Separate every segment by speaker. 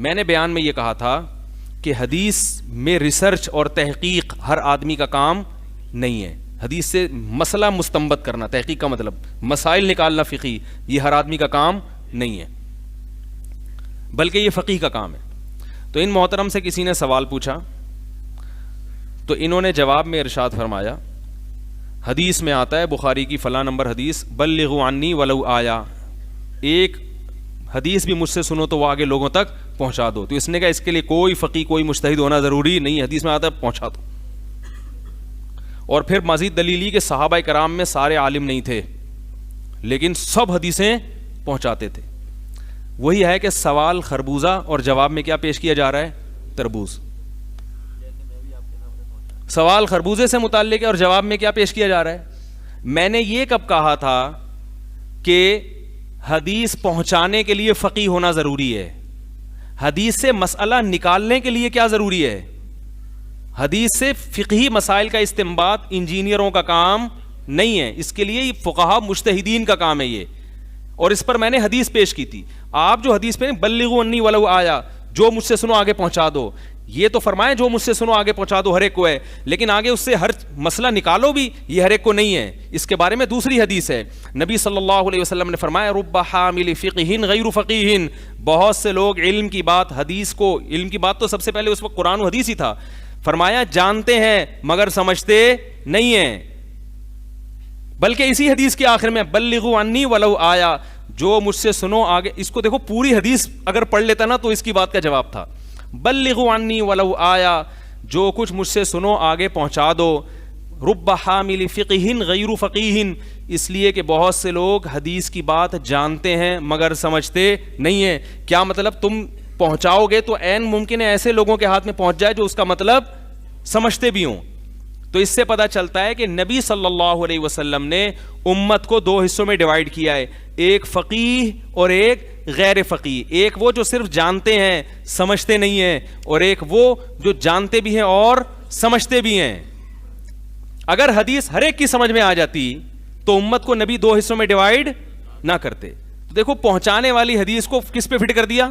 Speaker 1: میں نے بیان میں یہ کہا تھا کہ حدیث میں ریسرچ اور تحقیق ہر آدمی کا کام نہیں ہے. حدیث سے مسئلہ مستنبط کرنا، تحقیق کا مطلب مسائل نکالنا فقہی، یہ ہر آدمی کا کام نہیں ہے، بلکہ یہ فقیہ کا کام ہے. تو ان محترم سے کسی نے سوال پوچھا تو انہوں نے جواب میں ارشاد فرمایا، حدیث میں آتا ہے بخاری کی فلاں نمبر حدیث، بلغوا عنی ولو آیا، ایک حدیث بھی مجھ سے سنو تو وہ آگے لوگوں تک پہنچا دو. تو اس نے کہا اس کے لیے کوئی فقیہ کوئی مجتہد ہونا ضروری نہیں، حدیث میں آتا ہے پہنچا دو. اور پھر مزید دلیل یہ کہ صحابہ کرام میں سارے عالم نہیں تھے لیکن سب حدیثیں پہنچاتے تھے. وہی ہے کہ سوال خربوزہ اور جواب میں کیا پیش کیا جا رہا ہے؟ تربوز. سوال خربوزے سے متعلق ہے اور جواب میں کیا پیش کیا جا رہا ہے؟ میں نے یہ کب کہا تھا کہ حدیث پہنچانے کے لیے فقیہ ہونا ضروری ہے؟ حدیث سے مسئلہ نکالنے کے لیے کیا ضروری ہے؟ حدیث سے فقہی مسائل کا استنباط انجینئروں کا کام نہیں ہے، اس کے لیے فقہا مجتہدین کا کام ہے یہ. اور اس پر میں نے حدیث پیش کی تھی. آپ جو حدیث پہ بلغوا عنی ولو آیا، جو مجھ سے سنو آگے پہنچا دو، یہ تو فرمائے جو مجھ سے سنو آگے پہنچا دو ہر ایک کو ہے، لیکن آگے اس سے ہر مسئلہ نکالو بھی، یہ ہر ایک کو نہیں ہے. اس کے بارے میں دوسری حدیث ہے، نبی صلی اللہ علیہ وسلم نے فرمایا رب حامل فقہ غیر فقیہ، بہت سے لوگ علم کی بات، حدیث کو، علم کی بات تو سب سے پہلے اس وقت قرآن و حدیث ہی تھا، فرمایا جانتے ہیں مگر سمجھتے نہیں ہیں. بلکہ اسی حدیث کے آخر میں بلغوا عنی ولو آیا، جو مجھ سے سنو آگے، اس کو دیکھو پوری حدیث اگر پڑھ لیتا نا تو اس کی بات کا جواب تھا. بلغوا عنی ولو آیا، جو کچھ مجھ سے سنو آگے پہنچا دو. رب حامل فقہ غیر فقیہ، اس لیے کہ بہت سے لوگ حدیث کی بات جانتے ہیں مگر سمجھتے نہیں ہیں. کیا مطلب؟ تم پہنچاؤ گے تو عین ممکن ہے ایسے لوگوں کے ہاتھ میں پہنچ جائے جو اس کا مطلب سمجھتے بھی ہوں. تو اس سے پتہ چلتا ہے کہ نبی صلی اللہ علیہ وسلم نے امت کو دو حصوں میں ڈیوائیڈ کیا ہے، ایک فقیہ اور ایک غیر فقیہ. ایک وہ جو صرف جانتے ہیں سمجھتے نہیں ہیں، اور ایک وہ جو جانتے بھی ہیں اور سمجھتے بھی ہیں. اگر حدیث ہر ایک کی سمجھ میں آ جاتی تو امت کو نبی دو حصوں میں ڈیوائیڈ نہ کرتے. تو دیکھو پہنچانے والی حدیث کو کس پہ فٹ کر دیا.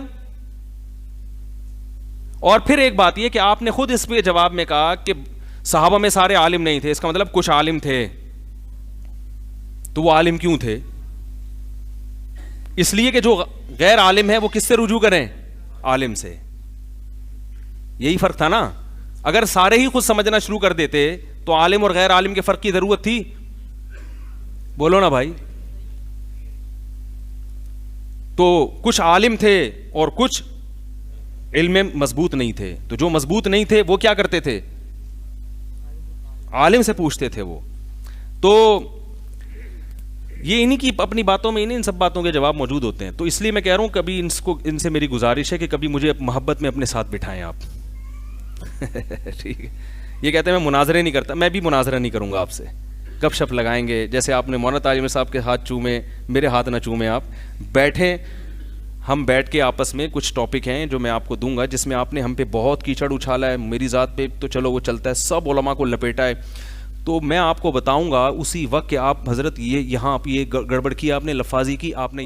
Speaker 1: اور پھر ایک بات یہ کہ آپ نے خود اس پہ جواب میں کہا کہ صحابہ میں سارے عالم نہیں تھے، اس کا مطلب کچھ عالم تھے. تو وہ عالم کیوں تھے؟ اس لیے کہ جو غیر عالم ہے وہ کس سے رجوع کریں؟ عالم سے. یہی فرق تھا نا. اگر سارے ہی خود سمجھنا شروع کر دیتے تو عالم اور غیر عالم کے فرق کی ضرورت تھی؟ بولو نا بھائی. تو کچھ عالم تھے اور کچھ علم میں مضبوط نہیں تھے. تو جو مضبوط نہیں تھے وہ کیا کرتے تھے؟ عالم سے پوچھتے تھے وہ. تو یہ انہی کی اپنی باتوں میں ان سب باتوں کے جواب موجود ہوتے ہیں. تو اس لیے میں کہہ رہا ہوں کبھی ان سے میری گزارش ہے کہ کبھی مجھے محبت میں اپنے ساتھ بٹھائیں آپ. ٹھیک ہے. یہ کہتے ہیں میں مناظرے نہیں کرتا، میں بھی مناظرہ نہیں کروں گا آپ سے. گپ شپ لگائیں گے، جیسے آپ نے مولانا تاج صاحب کے ہاتھ چومے، میرے ہاتھ نہ چومیں. آپ بیٹھیں، ہم بیٹھ کے آپس میں کچھ ٹاپک ہیں جو میں آپ کو دوں گا، جس میں آپ نے ہم پہ بہت کیچڑ اچھالا ہے، میری ذات پہ تو چلو وہ چلتا ہے، سب علماء کو لپیٹا ہے. تو میں آپ کو بتاؤں گا اسی وقت کہ آپ حضرت یہاں آپ یہ گڑبڑ کی، آپ نے لفاظی کی، آپ نے